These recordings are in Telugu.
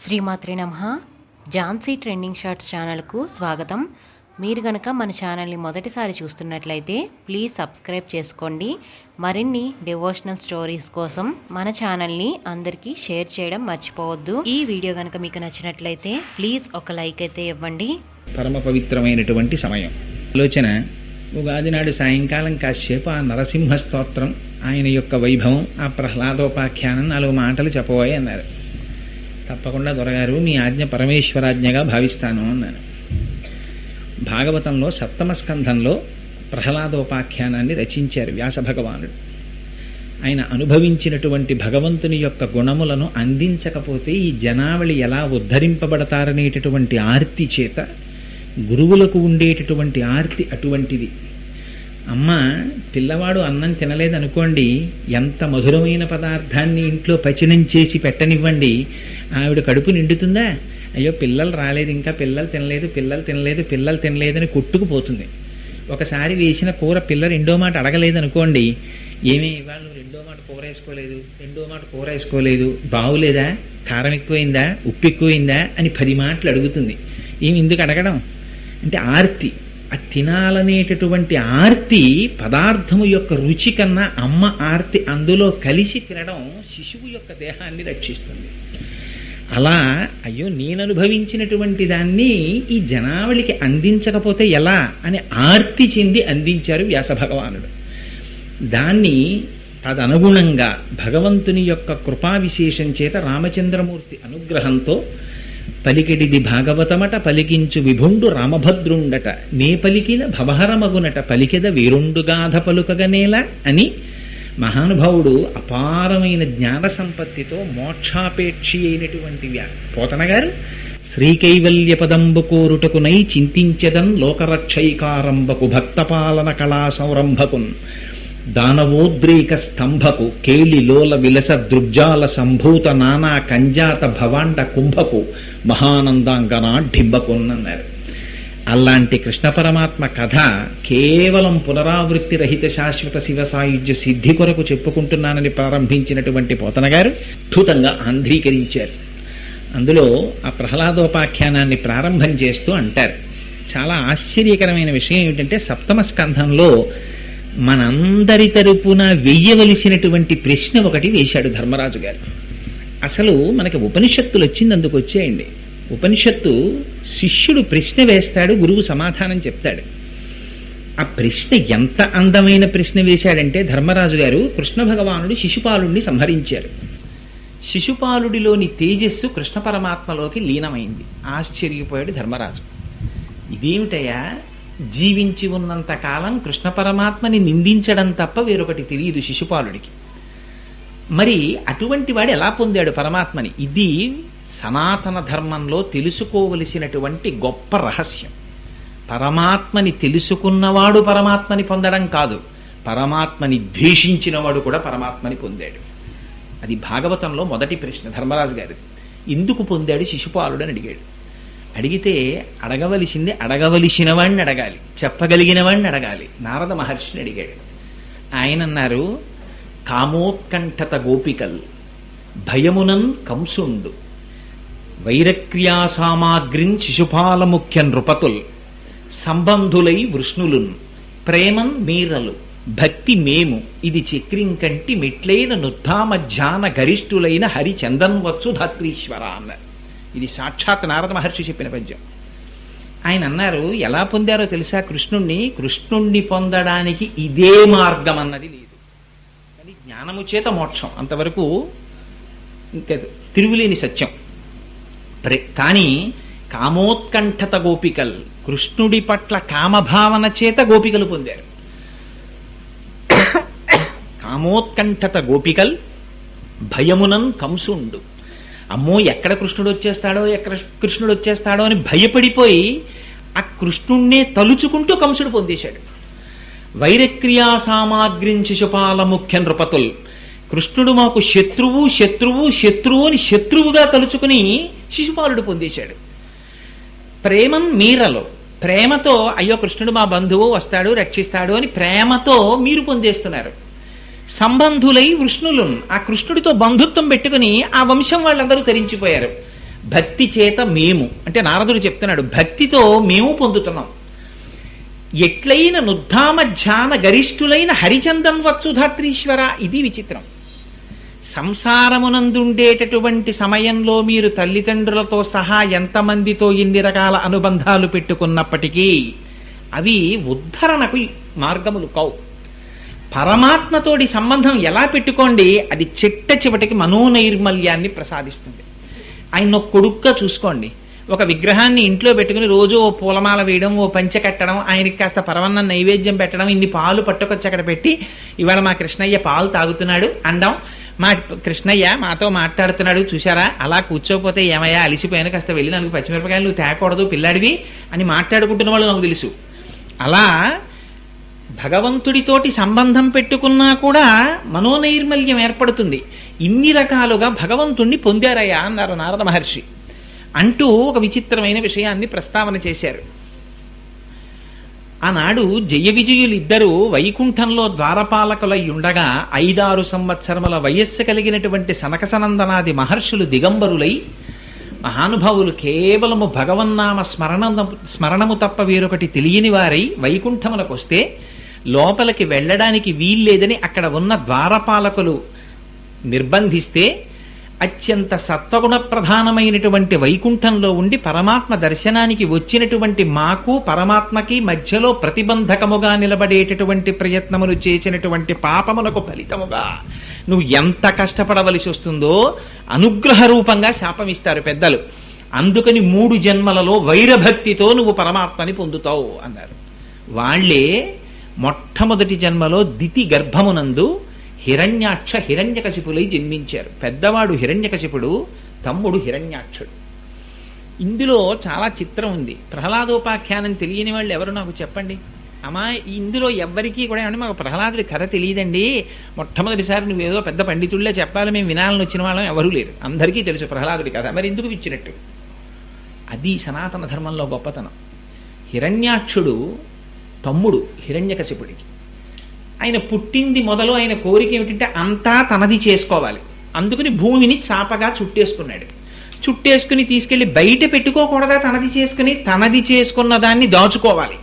శ్రీమాత్రే నమః. ఝాన్సీ ట్రెండింగ్ షార్ట్స్ ఛానల్కు స్వాగతం. మీరు గనక మన ఛానల్ని మొదటిసారి చూస్తున్నట్లయితే ప్లీజ్ సబ్స్క్రైబ్ చేసుకోండి. మరిన్ని డివోషనల్ స్టోరీస్ కోసం మన ఛానల్ని అందరికీ షేర్ చేయడం మర్చిపోవద్దు. ఈ వీడియో కనుక మీకు నచ్చినట్లయితే ప్లీజ్ ఒక లైక్ అయితే ఇవ్వండి. పరమ పవిత్రమైనటువంటి సమయం ఆలోచన. ఉగాది నాడు సాయంకాలం కాసేపు ఆ నరసింహ స్తోత్రం, ఆయన యొక్క వైభవం, ఆ ప్రహ్లాదోపాఖ్యానం 4 మాటలు చెప్పబోయే అన్నారు. తప్పకుండా దొరగారు, మీ ఆజ్ఞ పరమేశ్వరాజ్ఞగా భావిస్తాను అన్నాను. భాగవతంలో 7వ స్కంధంలో ప్రహ్లాదోపాఖ్యానాన్ని రచించారు వ్యాస భగవానుడు. ఆయన అనుభవించినటువంటి భగవంతుని యొక్క గుణములను అందించకపోతే ఈ జనావళి ఎలా ఉద్ధరింపబడతారనేటటువంటి ఆర్తి చేత గురువులకు ఉండేటటువంటి ఆర్తి అటువంటిది. అమ్మ, పిల్లవాడు అన్నం తినలేదనుకోండి, ఎంత మధురమైన పదార్థాన్ని ఇంట్లో పచనం చేసి పెట్టనివ్వండి, ఆవిడ కడుపు నిండుతుందా? అయ్యో పిల్లలు రాలేదు, ఇంకా పిల్లలు తినలేదని కొట్టుకుపోతుంది. ఒకసారి వేసిన కూర పిల్ల రెండో మాట అడగలేదనుకోండి, ఏమీ ఇవాళ నువ్వు రెండో మాట కూర వేసుకోలేదు, బాగులేదా, కారం ఎక్కువైందా, ఉప్పు ఎక్కువైందా అని 10 మాటలు అడుగుతుంది. ఏమి ఎందుకు అడగడం అంటే ఆర్తి. ఆ తినాలనేటటువంటి ఆర్తి పదార్థము యొక్క రుచి కన్నా అమ్మ ఆర్తి అందులో కలిసి తినడం శిశువు యొక్క దేహాన్ని రక్షిస్తుంది. అలా అయ్యో నేను అనుభవించినటువంటి దాన్ని ఈ జనావళికి అందించకపోతే ఎలా అని ఆర్తి చెంది అందించారు వ్యాస భగవానుడు. దాన్ని తదనుగుణంగా భగవంతుని యొక్క కృపా విశేషం చేత రామచంద్రమూర్తి అనుగ్రహంతో పలికిడిది భాగవతమట పలికించు విభుండు రామభద్రుండట, నే పలికిన భవహరమగునట పలికెద వీరుండుగాథ పలుకగనేలా అని మహానుభావుడు అపారమైన జ్ఞాన సంపత్తితో మోక్షాపేక్షి అయినటువంటి పోతన గారు శ్రీకైవల్య పదంబు కోరుటకునై చింతించెదన్ లోకరక్షైకారంభకు భక్తపాలన కళా సంరంభకున్ దానవోద్రేక స్తంభకు కేళి లోల విలస దృగ్జాల సంభూత నానా కంజాత భవాండ కుంభకు మహానందాంగనాఢింబకున్నన్నారు. అలాంటి కృష్ణ పరమాత్మ కథ కేవలం పునరావృత్తి రహిత శాశ్వత శివ సాయుధ్య సిద్ధి కొరకు చెప్పుకుంటున్నానని ప్రారంభించినటువంటి పోతన గారు అద్భుతంగా ఆంధ్రీకరించారు. అందులో ఆ ప్రహ్లాదోపాఖ్యానాన్ని ప్రారంభం చేస్తూ అంటారు, చాలా ఆశ్చర్యకరమైన విషయం ఏమిటంటే 7వ స్కంధంలో మనందరి తరపున వెయ్యవలసినటువంటి ప్రశ్న ఒకటి వేశాడు ధర్మరాజు గారు. అసలు మనకి ఉపనిషత్తులు వచ్చింది అందుకు వచ్చేయండి. ఉపనిషత్తు శిష్యుడు ప్రశ్న వేస్తాడు, గురువు సమాధానం చెప్తాడు. ఆ ప్రశ్న ఎంత అందమైన ప్రశ్న వేశాడంటే ధర్మరాజు గారు, కృష్ణ భగవానుడు శిశుపాలుడిని సంహరించారు. శిశుపాలుడిలోని తేజస్సు కృష్ణ పరమాత్మలోకి లీనమైంది. ఆశ్చర్యపోయాడు ధర్మరాజు. ఇదేమిటయా, జీవించి ఉన్నంత కాలం కృష్ణ పరమాత్మని నిందించడం తప్ప వేరొకటి తెలియదు శిశుపాలుడికి. మరి అటువంటి వాడు ఎలా పొందాడు పరమాత్మని? ఇది సనాతన ధర్మంలో తెలుసుకోవలసినటువంటి గొప్ప రహస్యం. పరమాత్మని తెలుసుకున్నవాడు పరమాత్మని పొందడం కాదు, పరమాత్మని ద్వేషించినవాడు కూడా పరమాత్మని పొందాడు. అది భాగవతంలో మొదటి ప్రశ్న ధర్మరాజు గారి. ఎందుకు పొందాడు శిశుపాలుడు అని అడిగాడు. అడిగితే అడగవలసిన వాడిని అడగాలి, చెప్పగలిగిన వాడిని అడగాలి. నారద మహర్షిని అడిగాడు. ఆయన అన్నారు, కామోత్కంఠత గోపికల్ భయమునన్ కంసుండు వైరక్రియా సామాగ్రిన్ శిశుపాల ముఖ్య నృపతుల్ సంబంధులై వృష్ణులున్ ప్రేమన్ మీరలు భక్తి మేము ఇది చక్రింకంటి మెట్లైన నుద్ధామధ్యాన గరిష్ఠులైన హరి చందన్వచ్చు ధాత్రీశ్వర అన్నారు. ఇది సాక్షాత్ నారద మహర్షి చెప్పిన పద్యం. ఆయన అన్నారు, ఎలా పొందారో తెలుసా కృష్ణుణ్ణి పొందడానికి ఇదే మార్గం అన్నది లేదు. కానీ జ్ఞానము చేత మోక్షం అంతవరకు ఇంకా తిరుగులేని సత్యం. కానీ కామోత్కంఠత గోపికల్, కృష్ణుడి పట్ల కామభావన చేత గోపికలు పొందారు. కామోత్కంఠత గోపికల్ భయమునన్ కంసుండు, అమ్మో ఎక్కడ కృష్ణుడు వచ్చేస్తాడో అని భయపడిపోయి ఆ కృష్ణుణ్ణే తలుచుకుంటూ కంసుడు పొందేశాడు. వైరక్రియా సామాగ్రిన్ శిశుపాల ముఖ్య నృపతుల్, కృష్ణుడు మాకు శత్రువు అని శత్రువుగా తలుచుకుని శిశుపాలుడు పొందేశాడు. ప్రేమన్ మీరలో, ప్రేమతో అయ్యో కృష్ణుడు మా బంధువు వస్తాడు రక్షిస్తాడు అని ప్రేమతో మీరు పొందేస్తున్నారు. సంబంధులై వృష్ణులు, ఆ కృష్ణుడితో బంధుత్వం పెట్టుకుని ఆ వంశం వాళ్ళందరూ తరించిపోయారు. భక్తి చేత మేము అంటే నారదుడు చెప్తున్నాడు, భక్తితో మేము పొందుతున్నాం. ఎట్లైన నుద్ధామ ధ్యాన గరిష్ఠులైన హరిచందన్ వత్సుధాత్రీశ్వర. ఇది విచిత్రం. సంసారమునందుండేటటువంటి సమయంలో మీరు తల్లిదండ్రులతో సహా ఎంతమందితో ఎన్ని రకాల అనుబంధాలు పెట్టుకున్నప్పటికీ అవి ఉద్ధరణకు మార్గములు కావు. పరమాత్మతోటి సంబంధం ఎలా పెట్టుకోండి, అది చిట్ట చివటికి మనోనైర్మల్యాన్ని ప్రసాదిస్తుంది. ఆయన కొడుక్గా చూసుకోండి. ఒక విగ్రహాన్ని ఇంట్లో పెట్టుకుని రోజు ఓ పూలమాల వేయడం, ఓ పంచె కట్టడం, ఆయనకి కాస్త పరవన్నం నైవేద్యం పెట్టడం, ఇన్ని పాలు పట్టుకొచ్చి అక్కడ పెట్టి ఇవాళ మా కృష్ణయ్య పాలు తాగుతున్నాడు అండం, మా కృష్ణయ్య మాతో మాట్లాడుతున్నాడు చూశారా, అలా కూర్చోపోతే ఏమయ్యా అలిసిపోయాను, కాస్త వెళ్ళి నాకు పచ్చిమిరపకాయలు నువ్వు తేకూడదు పిల్లాడివి అని మాట్లాడుకుంటున్న వాళ్ళు నాకు తెలుసు. అలా భగవంతుడితోటి సంబంధం పెట్టుకున్నా కూడా మనోనైర్మల్యం ఏర్పడుతుంది. ఇన్ని రకాలుగా భగవంతుణ్ణి పొందారయ్యా అన్నారు నారద మహర్షి. అంటూ ఒక విచిత్రమైన విషయాన్ని ప్రస్తావన చేశారు. ఆనాడు జయ విజయులిద్దరూ వైకుంఠంలో ద్వారపాలకులై ఉండగా 5-6 సంవత్సరముల వయస్సు కలిగినటువంటి సనకసనందనాది మహర్షులు దిగంబరులై, మహానుభావులు కేవలము భగవన్నామ స్మరణము తప్ప వేరొకటి తెలియని వారై వైకుంఠములకు వస్తే లోపలికి వెళ్ళడానికి వీల్లేదని అక్కడ ఉన్న ద్వారపాలకులు నిర్బంధిస్తే అత్యంత సత్వగుణ ప్రధానమైనటువంటి వైకుంఠంలో ఉండి పరమాత్మ దర్శనానికి వచ్చినటువంటి మాకు పరమాత్మకి మధ్యలో ప్రతిబంధకముగా నిలబడేటటువంటి ప్రయత్నములు చేసినటువంటి పాపములకు ఫలితముగా నువ్వు ఎంత కష్టపడవలసి వస్తుందో అనుగ్రహ రూపంగా శాపమిస్తారు పెద్దలు. అందుకని 3 జన్మలలో వైరభక్తితో నువ్వు పరమాత్మని పొందుతావు అన్నారు. వాళ్లే మొట్టమొదటి జన్మలో దితి గర్భమునందు హిరణ్యాక్ష హిరణ్యకశిపులై జన్మించారు. పెద్దవాడు హిరణ్యకశిపుడు, తమ్ముడు హిరణ్యాక్షుడు. ఇందులో చాలా చిత్రం ఉంది. ప్రహ్లాదోపాఖ్యానం తెలియని వాళ్ళు ఎవరు నాకు చెప్పండి. అమ్మా ఇందులో ఎవ్వరికీ కూడా ఏమంటే మాకు ప్రహ్లాదుడి కథ తెలియదండి, మొట్టమొదటిసారి నువ్వేదో పెద్ద పండితుళ్ళే చెప్పాలి, మేము వినాలని వచ్చిన వాళ్ళం ఎవరూ లేరు, అందరికీ తెలుసు ప్రహ్లాదుడి కథ, మరి ఎందుకు ఇచ్చినట్టు? అది సనాతన ధర్మంలో గొప్పతనం. హిరణ్యాక్షుడు తమ్ముడు హిరణ్యకశిపుడికి. ఆయన పుట్టింది మొదలు ఆయన కోరిక ఏమిటంటే అంతా తనది చేసుకోవాలి. అందుకని భూమిని చాపగా చుట్టేసుకున్నాడు. చుట్టేసుకుని తీసుకెళ్లి బయట పెట్టుకోకూడదా, తనది చేసుకున్న దాన్ని దాచుకోవాలి.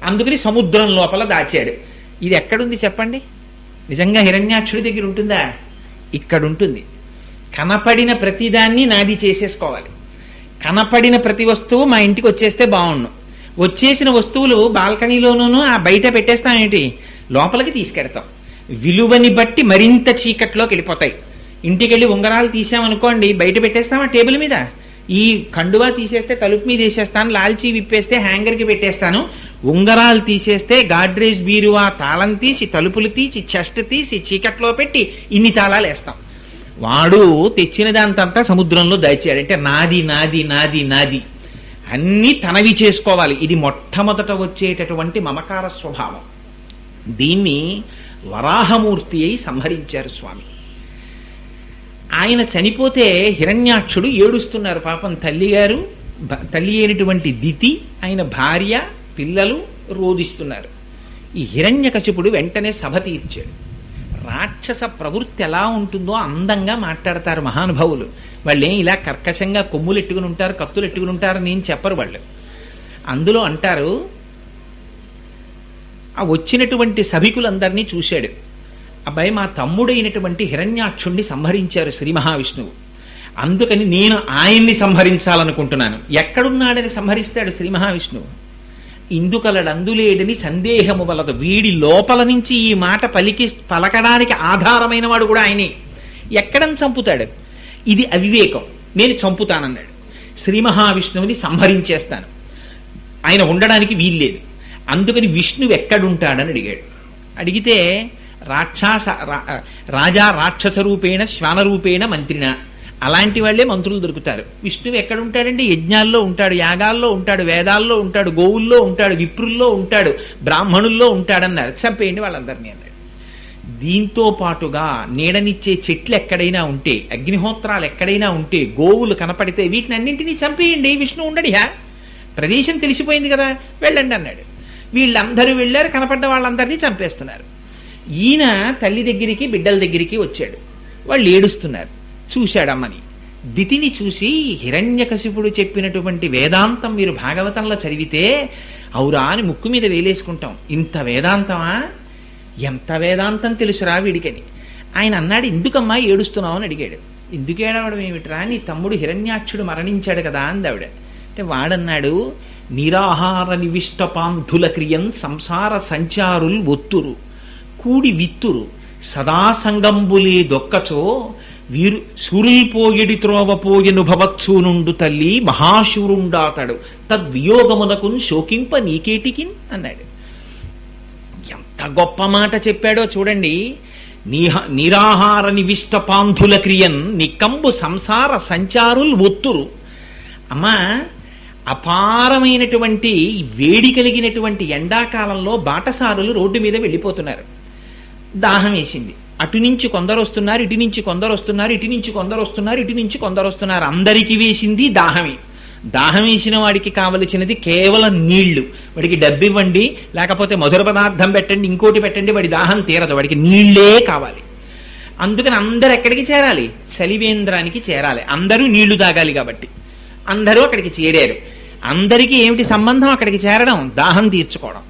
అందుకని సముద్రం లోపల దాచాడు. ఇది ఎక్కడుంది చెప్పండి? నిజంగా హిరణ్యాక్షుడి దగ్గర ఉంటుందా? ఇక్కడ ఉంటుంది. కనపడిన ప్రతిదాన్ని నాది చేసేసుకోవాలి. కనపడిన ప్రతి వస్తువు మా ఇంటికి వచ్చేస్తే బాగుండు. వచ్చేసిన వస్తువులు బాల్కనీలోనూ ఆ బయట పెట్టేస్తాం ఏంటి, లోపలికి తీసుకెడతాం. విలువని బట్టి మరింత చీకట్లోకి వెళ్ళిపోతాయి. ఇంటికి వెళ్ళి ఉంగరాలు తీసామనుకోండి, బయట పెట్టేస్తామా టేబుల్ మీద. ఈ కండువా తీసేస్తే తలుపు మీద వేసేస్తాను, లాల్చీ విప్పేస్తే హ్యాంగర్కి పెట్టేస్తాను, ఉంగరాలు తీసేస్తే గాడ్రేజ్ బీరువా తాళం తీసి తలుపులు తీసి చెస్ట్ తీసి చీకట్లో పెట్టి ఇన్ని తాళాలు వేస్తాం. వాడు తెచ్చిన దాంతంతా సముద్రంలో దాచాడు. అంటే నాది నాది నాది నాది అన్నీ తనవి చేసుకోవాలి. ఇది మొట్టమొదట వచ్చేటటువంటి మమకార స్వభావం. దీన్ని వరాహమూర్తి అయి సంహరించారు స్వామి. ఆయన చనిపోతే హిరణ్యాక్షుడు ఏడుస్తున్నారు పాపం. తల్లి అయినటువంటి దితి, ఆయన భార్య, పిల్లలు రోదిస్తున్నారు. ఈ హిరణ్యకశిపుడు వెంటనే సభ తీర్చాడు. రాక్షస ప్రవృత్తి ఎలా ఉంటుందో అందంగా మాట్లాడతారు మహానుభావులు. వాళ్ళేం ఇలా కర్కశంగా కొమ్ములు ఎట్టుకుని ఉంటారు, కత్తులు ఎట్టుకుని ఉంటారు నేను చెప్పరు వాళ్ళు. అందులో అంటారు, ఆ వచ్చినటువంటి సభికులందరినీ చూశాడు. అబ్బాయి మా తమ్ముడైనటువంటి హిరణ్యాక్షుణ్ణి సంహరించారు శ్రీ మహావిష్ణువు, అందుకని నేను ఆయన్ని సంహరించాలనుకుంటున్నాను. ఎక్కడున్నాడని సంహరిస్తాడు శ్రీ మహావిష్ణువు? ఇందుకలడందులేడని సందేహము వలదు. వీడి లోపల నుంచి ఈ మాట పలకడానికి ఆధారమైన వాడు కూడా ఆయనే. ఎక్కడని చంపుతాడు? ఇది అవివేకం, నేను చంపుతానన్నాడు. శ్రీ మహావిష్ణువుని సంహరించేస్తాను, ఆయన ఉండడానికి వీల్లేదు. అందుకని విష్ణువు ఎక్కడుంటాడని అడిగాడు. అడిగితే రాజా రాక్షస రూపేణ శ్వానరూపేణ మంత్రిన, అలాంటి వాళ్లే మంత్రులు దొరుకుతారు. విష్ణువు ఎక్కడుంటాడంటే యజ్ఞాల్లో ఉంటాడు, యాగాల్లో ఉంటాడు, వేదాల్లో ఉంటాడు, గోవుల్లో ఉంటాడు, విప్రుల్లో ఉంటాడు, బ్రాహ్మణుల్లో ఉంటాడన్నారు. చంపేయండి వాళ్ళందరినీ అన్నాడు. దీంతో పాటుగా నీడనిచ్చే చెట్లు ఎక్కడైనా ఉంటే, అగ్నిహోత్రాలు ఎక్కడైనా ఉంటే, గోవులు కనపడితే వీటిని అన్నింటినీ చంపేయండి, విష్ణు ఉండడియా, ప్రదేశం తెలిసిపోయింది కదా, వెళ్ళండి అన్నాడు. వీళ్ళందరూ వెళ్ళారు, కనపడ్డ వాళ్ళందరినీ చంపేస్తున్నారు. ఈయన తల్లి దగ్గరికి బిడ్డల దగ్గరికి వచ్చాడు. వాళ్ళు ఏడుస్తున్నారు. చూశాడమ్మని. దితిని చూసి హిరణ్యకశిపుడు చెప్పినటువంటి వేదాంతం మీరు భాగవతంలో చదివితే అవురా అని ముక్కు మీద వేలేసుకుంటాం. ఇంత వేదాంతమా, ఎంత వేదాంతం తెలుసురా వీడికని. ఆయన అన్నాడు, ఎందుకమ్మా ఏడుస్తున్నావు అని అడిగాడు. ఎందుకు ఏడవడం ఏమిట్రా, నీ తమ్ముడు హిరణ్యాక్షుడు మరణించాడు కదా అందావిడ. అంటే వాడన్నాడు, నిరాహార నివిష్ట పాంధుల క్రియం సంసార సంచారుల్ ఒత్తురు కూడి విత్తురు సదా సంగంబులే దొక్కచో వీరు సూరిపోయిడి త్రోవపోయెను భవత్సూనుండు తల్లి మహాశూరుండాతడు తద్వియోగమునకు శోకింప నీకేటికిన్ అన్నాడు. ఎంత గొప్ప మాట చెప్పాడో చూడండి. నిరాహార నివిష్ట పాంధుల క్రియన్ నికంబు సంసార సంచారుల్ ఒత్తురు. అమ్మా, అపారమైనటువంటి వేడి కలిగినటువంటి ఎండాకాలంలో బాటసారులు రోడ్డు మీద వెళ్ళిపోతున్నారు. దాహం వేసింది. అటు నుంచి కొందరు వస్తున్నారు, ఇటు నుంచి కొందరు వస్తున్నారు, ఇటు నుంచి కొందరు వస్తున్నారు, ఇటు నుంచి కొందరు వస్తున్నారు. అందరికీ వేసింది దాహమే. దాహం వేసిన వాడికి కావలసినది కేవలం నీళ్లు. వాడికి డబ్బు ఇవ్వండి, లేకపోతే మధుర పదార్థం పెట్టండి, ఇంకోటి పెట్టండి, వాడి దాహం తీరదు. వాడికి నీళ్లే కావాలి. అందుకని అందరు ఎక్కడికి చేరాలి? చలివేంద్రానికి చేరాలి. అందరూ నీళ్లు తాగాలి కాబట్టి అందరూ అక్కడికి చేరారు. అందరికీ ఏమిటి సంబంధం? అక్కడికి చేరడం, దాహం తీర్చుకోవడం.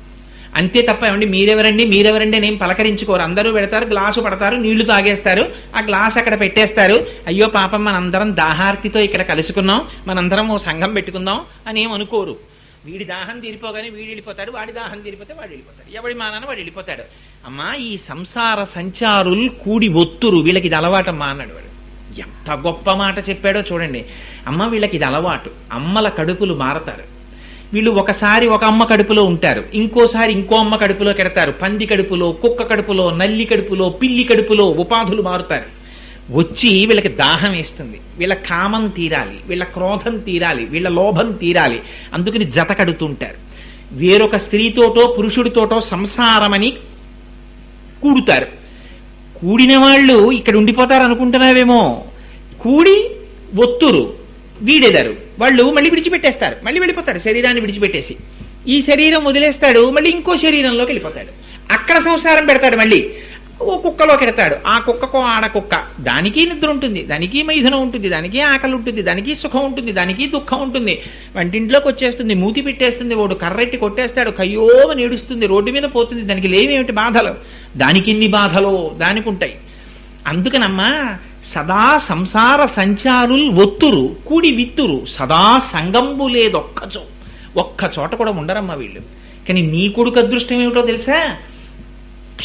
అంతే తప్ప ఏమండి మీరెవరండి నేను పలకరించుకోరు. అందరూ పెడతారు, గ్లాసు పడతారు, నీళ్లు తాగేస్తారు, ఆ గ్లాస్ అక్కడ పెట్టేస్తారు. అయ్యో పాపం మనందరం దాహార్తితో ఇక్కడ కలుసుకున్నాం, మనందరం ఓ సంఘం పెట్టుకుందాం అని ఏం అనుకోరు. వీడి దాహం తీరిపోగానే వీడు వెళ్ళిపోతాడు, వాడి దాహం తీరిపోతే వాడు వెళ్ళిపోతాడు, ఎవడి మానాన వాడు వెళ్ళిపోతాడు. అమ్మా, ఈ సంసార సంచారులు కూడి ఒత్తురు, వీళ్ళకి ఇది అలవాటమ్మా అన్నాడు వాడు. ఎంత గొప్ప మాట చెప్పాడో చూడండి. అమ్మ, వీళ్ళకి ఇది అలవాటు. అమ్మల కడుపులు మారతారు. వీళ్ళు ఒకసారి ఒక అమ్మ కడుపులో ఉంటారు, ఇంకోసారి ఇంకో అమ్మ కడుపులో కెడతారు. పంది కడుపులో, కుక్క కడుపులో, నల్లి కడుపులో, పిల్లి కడుపులో ఉపాధులు మారుతారు. వచ్చి వీళ్ళకి దాహం వేస్తుంది, వీళ్ళ కామం తీరాలి, వీళ్ళ క్రోధం తీరాలి, వీళ్ళ లోభం తీరాలి. అందుకని జత కడుతుంటారు. వేరొక స్త్రీతోటో పురుషుడితోటో సంసారమని కూడుతారు. కూడిన వాళ్ళు ఇక్కడ ఉండిపోతారు అనుకుంటున్నావేమో. కూడి ఒత్తురు, వీడెదరు. వాళ్ళు మళ్ళీ విడిచిపెట్టేస్తారు, మళ్ళీ వెళ్ళిపోతాడు శరీరాన్ని విడిచిపెట్టేసి. ఈ శరీరం వదిలేస్తాడు, మళ్ళీ ఇంకో శరీరంలోకి వెళ్ళిపోతాడు. అక్కడ సంసారం పెడతాడు, మళ్ళీ ఓ కుక్కలో పెడతాడు. ఆ కుక్కకో ఆడ కుక్క, దానికి నిద్ర ఉంటుంది, దానికి మైథునం ఉంటుంది, దానికి ఆకలి ఉంటుంది, దానికి సుఖం ఉంటుంది, దానికి దుఃఖం ఉంటుంది. వంటింట్లోకి వచ్చేస్తుంది, మూతి పెట్టేస్తుంది, వాడు కర్రెట్టి కొట్టేస్తాడు, కయ్యోమని ఏడుస్తుంది, రోడ్డు మీద పోతుంది. దానికి లేవేమిటి బాధలు? దానికి ఇన్ని బాధలు దానికి ఉంటాయి. అందుకనమ్మా, సదా సంసార సంచారుల్ ఒత్తురు కూడి విత్తురు సదా సంగంబు లేదొక్కచో. ఒక్క చోట కూడా ఉండరమ్మా వీళ్ళు. కానీ నీ కొడుకు అదృష్టం ఏమిటో తెలుసా?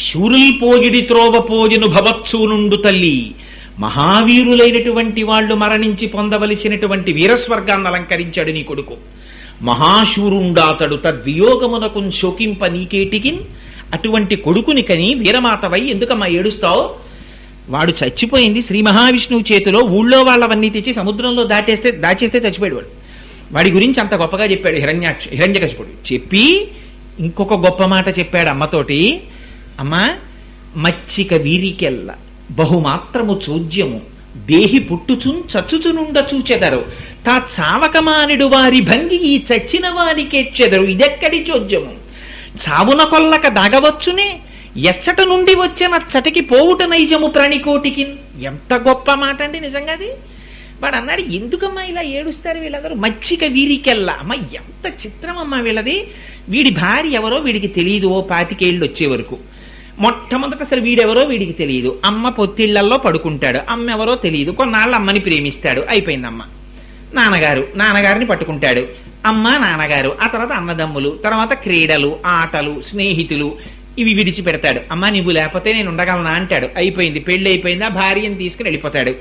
శూరుల్ పోగిడి త్రోవపోజును భవత్సూనుండు తల్లి. మహావీరులైనటువంటి వాళ్ళు మరణించి పొందవలసినటువంటి వీరస్వర్గాన్ని అలంకరించాడు నీ కొడుకు. మహాశూరుండాతడు తద్వియోగమునకు శోకింప నీకేటికిన్. అటువంటి కొడుకుని కని వీరమాతవై ఎందుకమ్మా ఏడుస్తావు? వాడు చచ్చిపోయింది శ్రీ మహావిష్ణువు చేతిలో. ఊళ్ళో వాళ్ళవన్నీ తెచ్చి సముద్రంలో దాచేస్తే చచ్చిపోయాడు వాడు. వాడి గురించి అంత గొప్పగా చెప్పాడు హిరణ్యకశిపుడు. చెప్పి ఇంకొక గొప్ప మాట చెప్పాడు అమ్మతోటి. అమ్మా, మచ్చిక వీరికెల్ల బహుమాత్రము చోద్యము దేహి పుట్టుచున్ చచ్చుచునుండ చూచెదరు తా చావకమానిడు వారి భంగి ఈ చచ్చిన వారికెచ్చెదరు. ఇదెక్కడి చోద్యము? చావున కొల్లక దాగవచ్చునే, ఎచ్చట నుండి వచ్చిన చటికి పోవుట నైజము ప్రాణికోటికి. ఎంత గొప్ప మాట అండి నిజంగా అది. వాడు అన్నాడు, ఎందుకమ్మా ఇలా ఏడుస్తారు వీళ్ళందరూ? మచ్చిక వీరికెల్లా. అమ్మ, ఎంత చిత్రం అమ్మా వీళ్ళది. వీడి భార్య ఎవరో వీడికి తెలియదు ఓ 25 ఏళ్ళు వచ్చే వరకు. మొట్టమొదట అసలు వీడెవరో వీడికి తెలియదు. అమ్మ పొత్తిళ్లల్లో పడుకుంటాడు, అమ్మ ఎవరో తెలియదు. కొన్నాళ్ళు అమ్మని ప్రేమిస్తాడు, అయిపోయిందమ్మ. నాన్నగారిని పట్టుకుంటాడు, అమ్మ నాన్నగారు. ఆ తర్వాత అన్నదమ్ములు, తర్వాత క్రీడలు, ఆటలు, స్నేహితులు, ఇవి విడిచిపెడతాడు. అమ్మ, నువ్వు లేకపోతే నేను ఉండగలనా అంటాడు. అయిపోయింది, పెళ్లి అయిపోయింది. ఆ భార్యను తీసుకుని వెళ్ళిపోతాడు.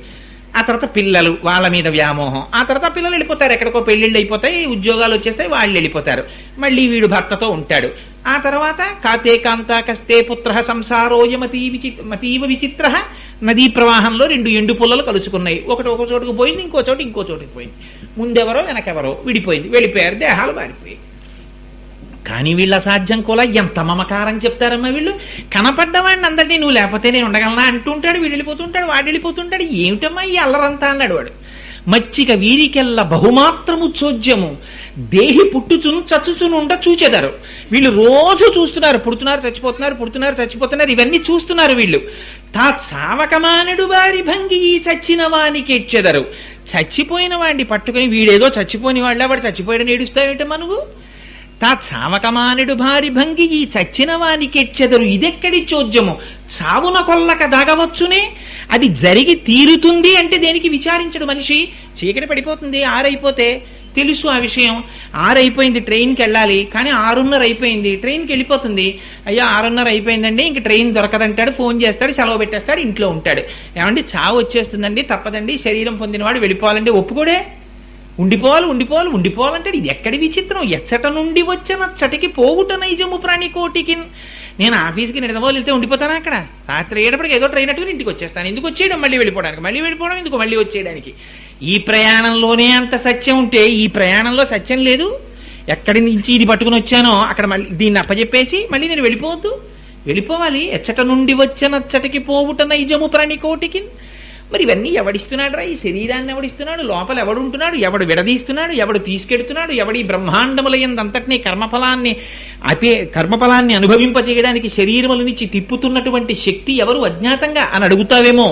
ఆ తర్వాత పిల్లలు, వాళ్ళ మీద వ్యామోహం. ఆ తర్వాత పిల్లలు వెళ్ళిపోతారు, ఎక్కడికో పెళ్లిళ్ళు అయిపోతాయి, ఉద్యోగాలు వచ్చేస్తాయి, వాళ్ళు వెళ్ళిపోతారు. మళ్ళీ వీడు భర్తతో ఉంటాడు. ఆ తర్వాత కాతే కాంతా కస్తే పుత్ర సంసారోయమతీవ విచిత్ర. నదీ ప్రవాహంలో 2 ఎండు పుల్లలు కలుసుకున్నాయి. ఒకటి ఒక చోటుకు పోయింది, ఇంకో చోటుకు పోయింది. ముందెవరో వెనకెవరో విడిపోయింది, వెళ్ళిపోయారు, దేహాలు మారిపోయాయి. కానీ వీళ్ళ అసాధ్యం కూడా ఎంత మమకారం చెప్తారమ్మా వీళ్ళు. కనపడ్డవాడిని అందరినీ నువ్వు లేకపోతే నేను ఉండగలనా అంటుంటాడు. వీడు వెళ్ళిపోతుంటాడు, వాడు వెళ్ళిపోతుంటాడు. ఏమిటమ్మా ఈ అల్లరంతా అన్నాడు వాడు. మచ్చిక వీరికెల్ల బహుమాత్రము చోద్యము దేహి పుట్టుచును చచ్చుచునుండ చూచెదరు. వీళ్ళు రోజు చూస్తున్నారు, పుడుతున్నారు చచ్చిపోతున్నారు, ఇవన్నీ చూస్తున్నారు వీళ్ళు. తా చావకమానడు వారి భంగి ఈ చచ్చిన వానికి ఎచ్చెదరు. చచ్చిపోయిన వాడిని పట్టుకుని వీడేదో చచ్చిపోని వాళ్ళ వాడు చచ్చిపోయాడని ఏడుస్తావేటమ్మా నువ్వు? తా చావకమానుడు భారి భంగి ఈ చచ్చిన వానికెచ్చెదరు ఇదెక్కడి చోద్యము, చావున కొల్లక దాగవచ్చునే, అది జరిగి తీరుతుంది అంటే దేనికి విచారించడు మనిషి. చీకటి పడిపోతుంది, ఆరైపోతే తెలుసు ఆ విషయం. 6 అయిపోయింది, ట్రైన్కి వెళ్ళాలి, కానీ 6:30 అయిపోయింది, ట్రైన్కి వెళ్ళిపోతుంది. అయ్యా 6:30 అయిపోయిందండి, ఇంక ట్రైన్ దొరకదంటాడు, ఫోన్ చేస్తాడు, సెలవు పెట్టేస్తాడు, ఇంట్లో ఉంటాడు. ఏమండి చావు వచ్చేస్తుందండి, తప్పదండి, శరీరం పొందినవాడు వెళ్ళిపోవాలండి, ఒప్పుకోడే. ఉండిపోవాలంటాడు. ఇది ఎక్కడి విచిత్రం, ఎచ్చట నుండి వచ్చనచ్చటికి పోవుట నైజము ప్రాణికోటికి. నేను ఆఫీస్కి నిడదవోలు వెళ్తే ఉండిపోతాను అక్కడ, రాత్రి ఏడప్పటికి ఏదో ట్రైన్ అట్టుకుని ఇంటికి వచ్చేస్తాను. ఎందుకు వచ్చేయడం మళ్ళీ వెళ్ళిపోవడం ఎందుకు మళ్ళీ వచ్చేయడానికి? ఈ ప్రయాణంలోనే అంత సత్యం ఉంటే ఈ ప్రయాణంలో సత్యం లేదు. ఎక్కడి నుంచి ఇది పట్టుకుని వచ్చానో అక్కడ మళ్ళీ దీన్ని అప్పచెప్పేసి మళ్ళీ నేను వెళ్ళిపోవాలి. ఎచ్చట నుండి వచ్చనచ్చటికి పోవుట నైజము ప్రాణికోటికి. మరి ఇవన్నీ ఎవడిస్తున్నాడు రా? ఈ శరీరాన్ని ఎవడిస్తున్నాడు? లోపల ఎవడుంటున్నాడు? ఎవడు విడదీస్తున్నాడు? ఎవడు తీసుకెడుతున్నాడు? ఎవడి బ్రహ్మాండములయందంతటినీ కర్మఫలాన్ని అనుభవింపచేయడానికి శరీరములనిచ్చి తిప్పుతున్నటువంటి శక్తి ఎవరు? అజ్ఞాతంగా అని అడుగుతావేమో.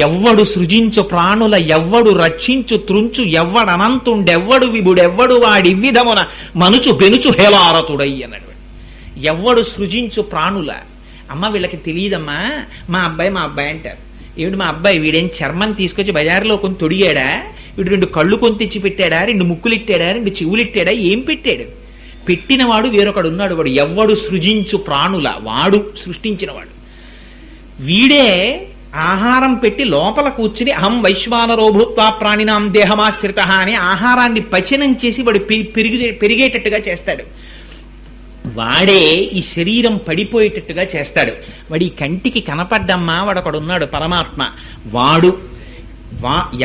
ఎవ్వడు సృజించు ప్రాణుల, ఎవ్వడు రక్షించు త్రుంచు, ఎవ్వడనంతుండెవ్వడు విభుడెవ్వడు వాడి విధమున మనుచు బెనుచు హేలారతుడై అన్నాడు. ఎవ్వడు సృజించు ప్రాణుల. అమ్మ వీళ్ళకి తెలియదమ్మా, మా అబ్బాయి అంటారు. ఏమిటి మా అబ్బాయి? వీడేం చర్మం తీసుకొచ్చి బజార్లో కొని తొడిగాడా? వీడు 2 కళ్ళు కొని తెచ్చి పెట్టాడా? 2 ముక్కులు ఇట్టాడా? 2 చెవులు ఇట్టాడా? ఏం పెట్టాడు? పెట్టినవాడు వేరొకడు ఉన్నాడు. వాడు ఎవ్వడు సృజించు ప్రాణుల, వాడు సృష్టించినవాడు. వీడే ఆహారం పెట్టి లోపల కూర్చుని అహం వైశ్వానరో భూత్వా ప్రాణినాం దేహమాశ్రిత అని ఆహారాన్ని పచనం చేసి వాడు పెరిగేటట్టుగా చేస్తాడు. వాడే ఈ శరీరం పడిపోయేటట్టుగా చేస్తాడు. వాడి కంటికి కనపడ్డమ్మా వాడొకడున్నాడు పరమాత్మ. వాడు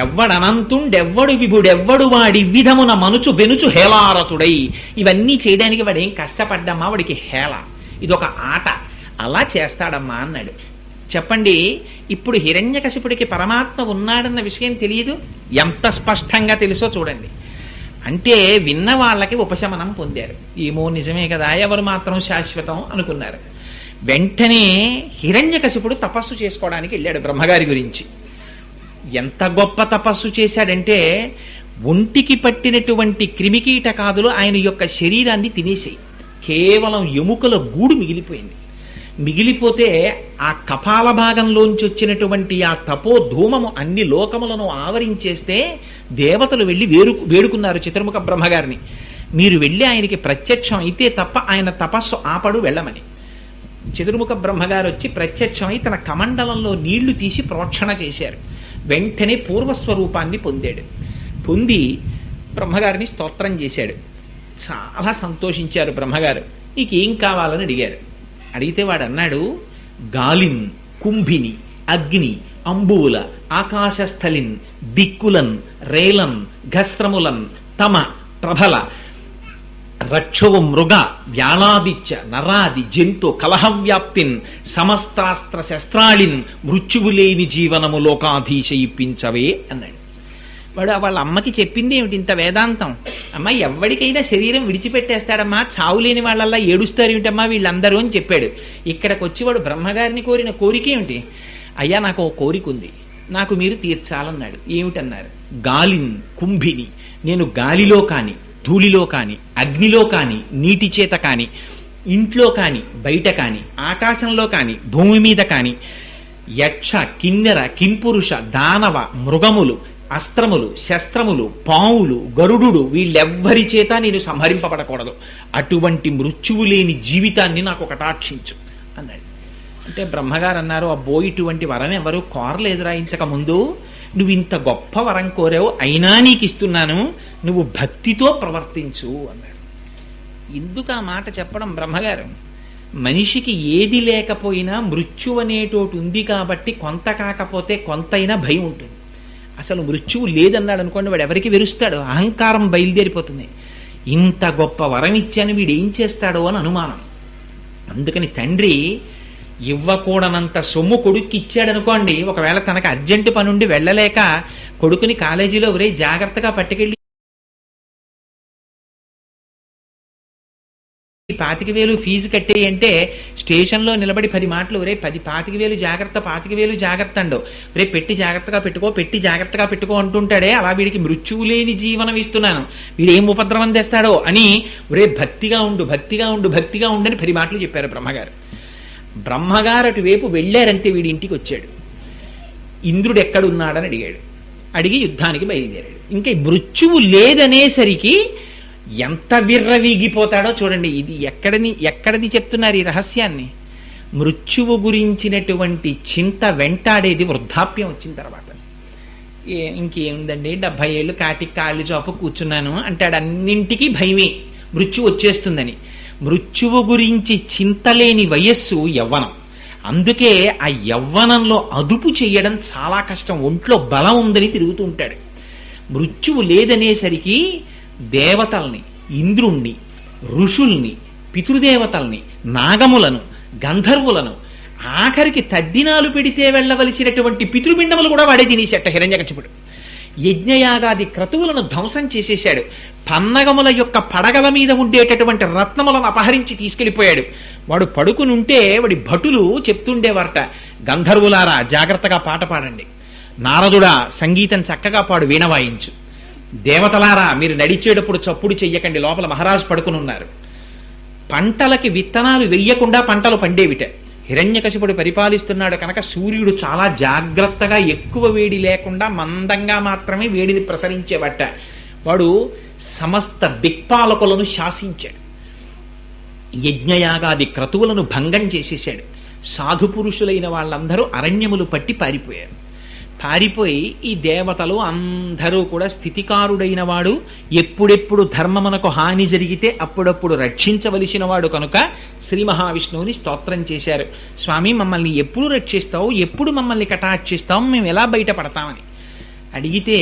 ఎవ్వడనంతుండెవ్వడు విభుడెవ్వడు వాడి విధమున మనుచు బెనుచు హేలారతుడై. ఇవన్నీ చేయడానికి వాడేం కష్టపడ్డమ్మా, వాడికి హేళ, ఇదొక ఆట, అలా చేస్తాడమ్మా అన్నాడు. చెప్పండి, ఇప్పుడు హిరణ్యకశిపుడికి పరమాత్మ ఉన్నాడన్న విషయం తెలియదు? ఎంత స్పష్టంగా తెలుసో చూడండి. అంటే విన్న వాళ్ళకి ఉపశమనం పొందారు. ఏమో నిజమే కదా, ఎవరు మాత్రం శాశ్వతం అనుకున్నారు. వెంటనే హిరణ్యకశిపుడు తపస్సు చేసుకోవడానికి వెళ్ళాడు బ్రహ్మగారి గురించి. ఎంత గొప్ప తపస్సు చేశాడంటే ఒంటికి పట్టినటువంటి క్రిమికీటకాదులు ఆయన యొక్క శరీరాన్ని తినేసాయి. కేవలం ఎముకల గూడు మిగిలిపోయింది. మిగిలిపోతే ఆ కపాల భాగంలోంచి వచ్చినటువంటి ఆ తపోధూమము అన్ని లోకములను ఆవరించేస్తే దేవతలు వెళ్ళి వేడుకున్నారు చతుర్ముఖ బ్రహ్మగారిని, మీరు వెళ్ళి ఆయనకి ప్రత్యక్షం అయితే తప్ప ఆయన తపస్సు ఆపడు వెళ్ళమని. చతుర్ముఖ బ్రహ్మగారు వచ్చి ప్రత్యక్షమై తన కమండలంలో నీళ్లు తీసి ప్రోక్షణ చేశారు. వెంటనే పూర్వస్వరూపాన్ని పొందాడు. పొంది బ్రహ్మగారిని స్తోత్రం చేశాడు. చాలా సంతోషించారు బ్రహ్మగారు. నీకేం కావాలని అడిగారు. అడిగితే వాడు అన్నాడు, గాలిన్, కుంభిని, అగ్ని, అంబువుల, ఆకాశస్థలిన్, దిక్కులన్, రేలన్, ఘస్రములన్, తమ, ప్రభల, రక్షవు మృగ, వ్యాళాదిత్య, నరాది, జంతు, కలహవ్యాప్తిన్, సమస్తాస్త్ర శస్త్రాళిన్, మృత్యువులేని జీవనము లోకాధీశ ఇప్పించవే అన్నాడు. వాడు వాళ్ళ అమ్మకి చెప్పింది ఏమిటి ఇంత వేదాంతం? అమ్మ ఎవరికైనా శరీరం విడిచిపెట్టేస్తాడమ్మా, చావు లేని వాళ్ళల్లా ఏడుస్తారు ఏమిటమ్మా వీళ్ళందరూ అని చెప్పాడు. ఇక్కడికి వచ్చి వాడు బ్రహ్మగారిని కోరిన కోరిక ఏమిటి? అయ్యా నాకు ఓ కోరిక ఉంది, నాకు మీరు తీర్చాలన్నాడు. ఏమిటన్నారు? గాలిన్, కుంభిని, నేను గాలిలో కాని, ధూళిలో కాని, అగ్నిలో కాని, నీటి చేత కాని, ఇంట్లో కాని, బయట కాని, ఆకాశంలో కాని, భూమి మీద కాని, యక్ష, కిన్నెర, కింపురుష, దానవ, మృగములు, అస్త్రములు, శస్త్రములు, పావులు, గరుడు, వీళ్ళెవ్వరి చేత నేను సంహరింపబడకూడదు. అటువంటి మృత్యువు లేని జీవితాన్ని నాకు కటాక్షించు అన్నాడు. అంటే బ్రహ్మగారు అన్నారు, అబ్బో ఇటువంటి వరం ఎవరు కోరలేదురా ఇంతకు ముందు, నువ్వు ఇంత గొప్ప వరం కోరావు, అయినా నీకు ఇస్తున్నాను, నువ్వు భక్తితో ప్రవర్తించు అన్నాడు. ఎందుకు ఆ మాట చెప్పడం బ్రహ్మగారు? మనిషికి ఏది లేకపోయినా మృత్యు అనేటోటి ఉంది కాబట్టి కొంత కాకపోతే కొంతైనా భయం ఉంటుంది. అసలు మృత్యువు లేదన్నాడు అనుకోండి, వాడు ఎవరికి వెరుస్తాడు, అహంకారం బయలుదేరిపోతుంది. ఇంత గొప్ప వరం ఇచ్చాను వీడు ఏం చేస్తాడో అని అనుమానం. అందుకని తండ్రి ఇవ్వకూడనంత సొమ్ము కొడుక్కి ఇచ్చాడనుకోండి, ఒకవేళ తనకు అర్జెంటు పనుండి వెళ్ళలేక కొడుకుని కాలేజీలో ఒరే జాగ్రత్తగా పట్టుకెళ్ళి 25,000 ఫీజు కట్టేయి అంటే స్టేషన్లో నిలబడి 10 మాటలు, రే 25,000 జాగ్రత్త, 25,000 జాగ్రత్త అండు, రే పెట్టి జాగ్రత్తగా పెట్టుకో, పెట్టి జాగ్రత్తగా పెట్టుకో అంటుంటాడే, అలా వీడికి మృత్యువు లేని జీవనం ఇస్తున్నాను, వీడు ఏం ఉపద్రవం తెస్తాడో అని, రే భక్తిగా ఉండు, భక్తిగా ఉండు, భక్తిగా ఉండని 10 మాటలు చెప్పారు బ్రహ్మగారు. బ్రహ్మగారు అటువైపు వెళ్ళారంతే వీడి ఇంటికి వచ్చాడు. ఇంద్రుడు ఎక్కడున్నాడని అడిగాడు. అడిగి యుద్ధానికి బయలుదేరాడు. ఇంకా మృత్యువు లేదనేసరికి ఎంత విర్రవీగిపోతాడో చూడండి. ఇది ఎక్కడిది చెప్తున్నారు ఈ రహస్యాన్ని? మృత్యువు గురించినటువంటి చింత వెంటాడేది వృద్ధాప్యం వచ్చిన తర్వాత. ఇంకేముందండి, 70 ఏళ్ళు కాటికి కాళ్ళు చాపు కూర్చున్నాను అంటాడు. అన్నింటికీ భయమే మృత్యువు వచ్చేస్తుందని. మృత్యువు గురించి చింతలేని వయస్సు యవ్వనం. అందుకే ఆ యవ్వనంలో అదుపు చేయడం చాలా కష్టం. ఒంట్లో బలం ఉందని తిరుగుతూ ఉంటాడు. మృత్యువు లేదనేసరికి దేవతల్ని, ఇంద్రుణ్ణి, ఋషుల్ని, పితృదేవతల్ని, నాగములను, గంధర్వులను, ఆఖరికి తద్దినాలు పెడితే వెళ్ళవలసినటువంటి పితృపిండములు కూడా వాడే తినేసేట హిరణ్యకశిపుడు. యజ్ఞయాగాది క్రతువులను ధ్వంసం చేసేశాడు. పన్నగముల యొక్క పడగల మీద ఉండేటటువంటి రత్నములను అపహరించి తీసుకెళ్లిపోయాడు. వాడు పడుకునుంటే వాడి భటులు చెప్తుండేవారట, గంధర్వులారా జాగ్రత్తగా పాట పాడండి, నారదుడా సంగీతం చక్కగా పాడు, వీణ వాయించు, దేవతలారా మీరు నడిచేటప్పుడు చప్పుడు చెయ్యకండి, లోపల మహారాజు పడుకుని ఉన్నారు. పంటలకి విత్తనాలు వెయ్యకుండా పంటలు పండేవిట. హిరణ్యకశిపుడు పరిపాలిస్తున్నాడు కనుక సూర్యుడు చాలా జాగ్రత్తగా ఎక్కువ వేడి లేకుండా మందంగా మాత్రమే వేడిని ప్రసరించేవట. వాడు సమస్త దిక్పాలకులను శాసించాడు. యజ్ఞయాగాది క్రతువులను భంగం చేసేశాడు. సాధు పురుషులైన వాళ్ళందరూ అరణ్యములు పట్టి పారిపోయారు. పారిపోయి ఈ దేవతలు అందరూ కూడా స్థితికారుడైన వాడు, ఎప్పుడెప్పుడు ధర్మమునకు హాని జరిగితే అప్పుడప్పుడు రక్షించవలసిన వాడు కనుక శ్రీ మహావిష్ణువుని స్తోత్రం చేశారు. స్వామి మమ్మల్ని ఎప్పుడు రక్షిస్తావు, ఎప్పుడు మమ్మల్ని కటాక్షిస్తావు, మేము ఎలా బయటపడతామని అడిగితే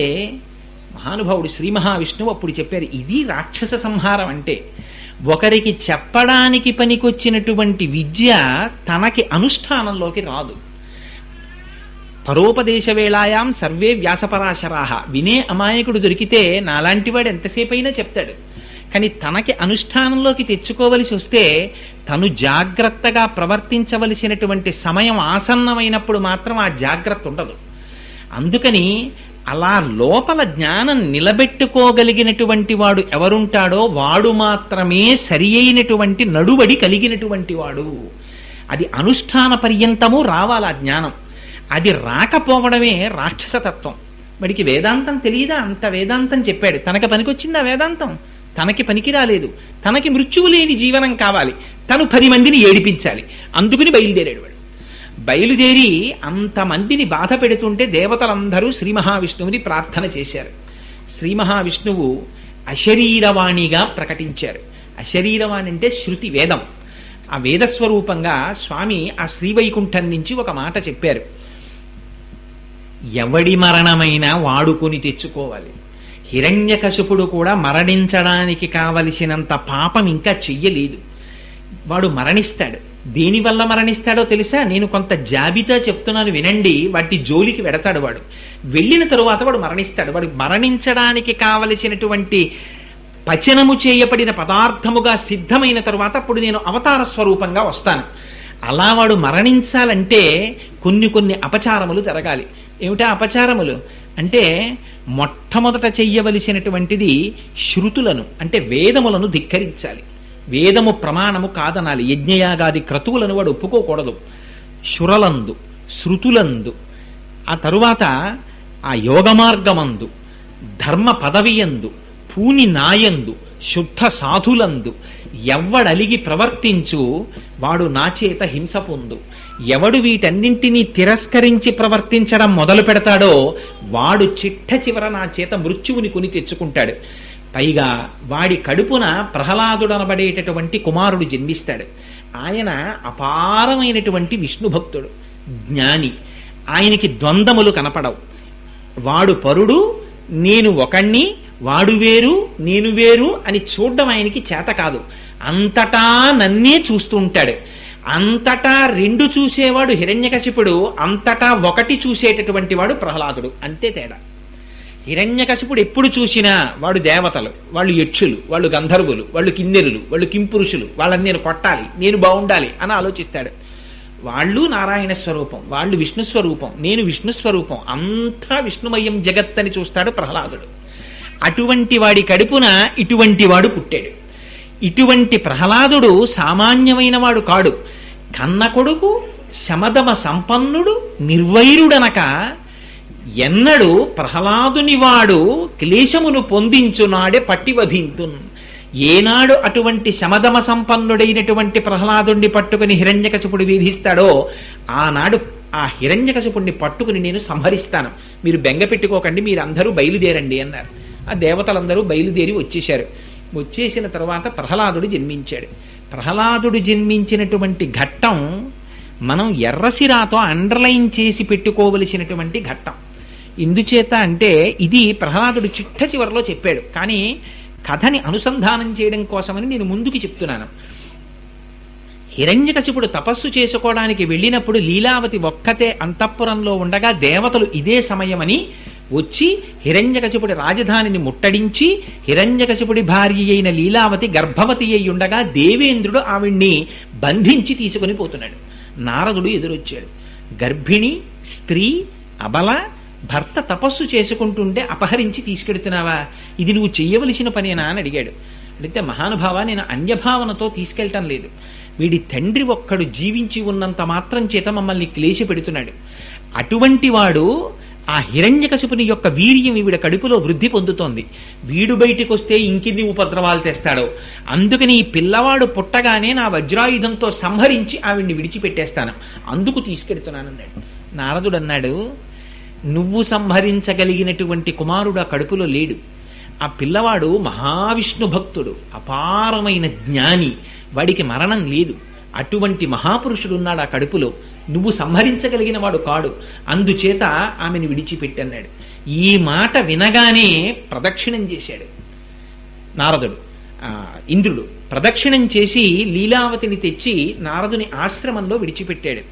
మహానుభావుడు శ్రీ మహావిష్ణువు అప్పుడు చెప్పారు, ఇది రాక్షస సంహారం అంటే. ఒకరికి చెప్పడానికి పనికొచ్చినటువంటి విద్య తనకి అనుష్ఠానంలోకి రాదు. పరోపదేశ వేళాయాం సర్వే వ్యాసపరాశరాహ. వినే అమాయకుడు దొరికితే నాలాంటి వాడు ఎంతసేపు అయినా చెప్తాడు. కానీ తనకి అనుష్ఠానంలోకి తెచ్చుకోవలసి వస్తే తను జాగ్రత్తగా ప్రవర్తించవలసినటువంటి సమయం ఆసన్నమైనప్పుడు మాత్రం ఆ జాగ్రత్త ఉండదు. అందుకని అలా లోపల జ్ఞానం నిలబెట్టుకోగలిగినటువంటి వాడు ఎవరుంటాడో వాడు మాత్రమే సరి అయినటువంటి నడువడి కలిగినటువంటి వాడు. అది అనుష్ఠాన పర్యంతము రావాలి ఆ జ్ఞానం. అది రాకపోవడమే రాక్షసతత్వం. వాడికి వేదాంతం తెలియదా? అంత వేదాంతం చెప్పాడు, తనకి పనికొచ్చిందా వేదాంతం? తనకి పనికి రాలేదు. తనకి మృత్యువు లేని జీవనం కావాలి, తను 10 మందిని ఏడిపించాలి. అందుకుని బయలుదేరాడు వాడు. బయలుదేరి అంతమందిని బాధ పెడుతుంటే దేవతలందరూ శ్రీ మహావిష్ణువుని ప్రార్థన చేశారు. శ్రీ మహావిష్ణువు అశరీరవాణిగా ప్రకటించారు. అశరీరవాణి అంటే శృతి, వేదం. ఆ వేదస్వరూపంగా స్వామి ఆ శ్రీవైకుంఠం నుంచి ఒక మాట చెప్పారు, ఎవడి మరణమైనా వాడుకొని తెచ్చుకోవాలి. హిరణ్యకశిపుడు కూడా మరణించడానికి కావలసినంత పాపం ఇంకా చెయ్యలేదు. వాడు మరణిస్తాడు. దేనివల్ల మరణిస్తాడో తెలుసా? నేను కొంత జాబితా చెప్తున్నాను వినండి, వాటి జోలికి వెడతాడు వాడు. వెళ్ళిన తరువాత వాడు మరణిస్తాడు. వాడు మరణించడానికి కావలసినటువంటి పచనము చేయబడిన పదార్థముగా సిద్ధమైన తరువాత అప్పుడు నేను అవతార స్వరూపంగా వస్తాను. అలా వాడు మరణించాలంటే కొన్ని అపచారములు జరగాలి. ఏమిటా అపచారములు అంటే, మొట్టమొదట చెయ్యవలసినటువంటిది శృతులను అంటే వేదములను ధిక్కరించాలి. వేదము ప్రమాణము కాదనాలి. యజ్ఞయాగాది క్రతువులను వాడు ఒప్పుకోకూడదు. శురలందు, శృతులందు, ఆ తరువాత ఆ యోగమార్గమందు, ధర్మ పదవియందు, పూని నాయందు, శుద్ధ సాధులందు ఎవ్వడలిగి ప్రవర్తించు వాడు నా చేత హింస పొందు. ఎవడు వీటన్నింటినీ తిరస్కరించి ప్రవర్తించడం మొదలు పెడతాడో వాడు చిట్ట చివర నా చేత మృత్యువుని కొని తెచ్చుకుంటాడు. పైగా వాడి కడుపున ప్రహ్లాదుడనబడేటటువంటి కుమారుడు జన్మిస్తాడు. ఆయన అపారమైనటువంటి విష్ణు భక్తుడు, జ్ఞాని. ఆయనకి ద్వంద్వములు కనపడవు. వాడు పరుడు, నేను ఒకణ్ణి, వాడు వేరు నేను వేరు అని చూడడం ఆయనకి చేత కాదు. అంతటా నన్నే చూస్తూ ఉంటాడు. అంతటా 2 చూసేవాడు హిరణ్యకశిపుడు, అంతటా 1 చూసేటటువంటి వాడు ప్రహ్లాదుడు. అంతే తేడా. హిరణ్యకశిపుడు ఎప్పుడు చూసినా వాడు దేవతలు, వాళ్ళు యక్షులు, వాళ్ళు గంధర్వులు, వాళ్ళు కిన్నెరులు, వాళ్ళు కింపురుషులు, వాళ్ళని నేను కొట్టాలి, నేను బాగుండాలి అని ఆలోచిస్తాడు. వాళ్ళు నారాయణ స్వరూపం, వాళ్ళు విష్ణు స్వరూపం, నేను విష్ణు స్వరూపం, అంతా విష్ణుమయం జగత్ అని చూస్తాడు ప్రహ్లాదుడు. అటువంటి వాడి కడుపున ఇటువంటి వాడు పుట్టాడు. ఇటువంటి ప్రహ్లాదుడు సామాన్యమైన వాడు కాడు. కన్న కొడుకు శమదమ సంపన్నుడు నిర్వైరుడనక ఎన్నడు ప్రహ్లాదుని వాడు క్లేశమును పొందించునాడే పట్టివధింతున్. ఏనాడు అటువంటి శమదమ సంపన్నుడైనటువంటి ప్రహ్లాదుణ్ణి పట్టుకుని హిరణ్యకశిపుడు వేధిస్తాడో ఆనాడు ఆ హిరణ్యకశిపుణ్ణి పట్టుకుని నేను సంహరిస్తాను, మీరు బెంగ పెట్టుకోకండి, మీరు అందరూ బయలుదేరండి అన్నారు. ఆ దేవతలందరూ బయలుదేరి వచ్చేశారు. వచ్చేసిన తర్వాత ప్రహ్లాదుడు జన్మించాడు. ప్రహ్లాదుడు జన్మించినటువంటి ఘట్టం మనం ఎర్రసిరాతో అండర్లైన్ చేసి పెట్టుకోవలసినటువంటి ఘట్టం. ఎందుచేత అంటే ఇది ప్రహ్లాదుడు చిట్ట చివరిలో చెప్పాడు, కానీ కథని అనుసంధానం చేయడం కోసమని నేను ముందుకి చెప్తున్నాను. హిరణ్యకశిపుడు తపస్సు చేసుకోవడానికి వెళ్ళినప్పుడు లీలావతి ఒక్కతే అంతఃపురంలో ఉండగా దేవతలు ఇదే సమయమని వచ్చి హిరణ్యకశిపుడి రాజధానిని ముట్టడించి హిరణ్యకశిపుడి భార్య అయిన లీలావతి గర్భవతి అయి ఉండగా దేవేంద్రుడు ఆవిడ్ని బంధించి తీసుకుని పోతున్నాడు. నారదుడు ఎదురొచ్చాడు. గర్భిణి స్త్రీ అబల భర్త తపస్సు చేసుకుంటుంటే అపహరించి తీసుకెడుతున్నావా, ఇది నువ్వు చెయ్యవలసిన పనేనా అని అడిగాడు. అడిగితే మహానుభావ, నేను అన్యభావనతో తీసుకెళ్ళటం లేదు, వీడి తండ్రి ఒక్కడు జీవించి ఉన్నంత మాత్రం చేత మమ్మల్ని క్లేశ పెడుతున్నాడు. అటువంటి వాడు ఆ హిరణ్యకశిపుని యొక్క వీర్యం ఈవిడ కడుపులో వృద్ధి పొందుతోంది, వీడు బయటికి వస్తే ఇంకిన్ని ఉపద్రవాలు తెస్తాడో, అందుకని ఈ పిల్లవాడు పుట్టగానే నా వజ్రాయుధంతో సంహరించి ఆవిడ్ని విడిచిపెట్టేస్తాను, అందుకు తీసుకెడుతున్నానన్నాడు. నారదుడు అన్నాడు, నువ్వు సంహరించగలిగినటువంటి కుమారుడు ఆ కడుపులో లేడు. ఆ పిల్లవాడు మహావిష్ణు భక్తుడు, అపారమైన జ్ఞాని, వాడికి మరణం లేదు. అటువంటి మహాపురుషుడు ఉన్నాడు ఆ కడుపులో, నువ్వు సంహరించగలిగిన వాడు కాడు, అందుచేత ఆమెను విడిచిపెట్టన్నాడు. ఈ మాట వినగానే ప్రదక్షిణం చేశాడు నారదుడు. ఇంద్రుడు ప్రదక్షిణం చేసి లీలావతిని తెచ్చి నారదుని ఆశ్రమంలో విడిచిపెట్టాడు.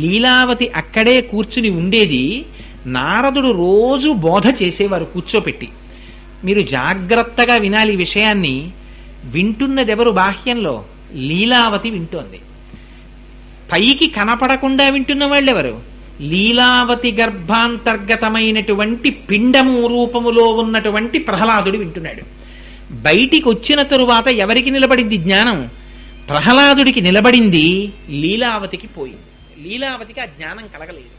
లీలావతి అక్కడే కూర్చుని ఉండేది. నారదుడు రోజు బోధ చేసేవారు కూర్చోపెట్టి. మీరు జాగ్రత్తగా వినాలి ఈ విషయాన్ని. వింటున్నదెవరు బాహ్యంలో? లీలావతి వింటోంది. పైకి కనపడకుండా వింటున్న వాళ్ళెవరు? లీలావతి గర్భాంతర్గతమైనటువంటి పిండము రూపములో ఉన్నటువంటి ప్రహ్లాదుడు వింటున్నాడు. బయటికి వచ్చిన తరువాత ఎవరికి నిలబడింది జ్ఞానం? ప్రహ్లాదుడికి నిలబడింది, లీలావతికి పోయింది. లీలావతికి ఆ జ్ఞానం కలగలేదు.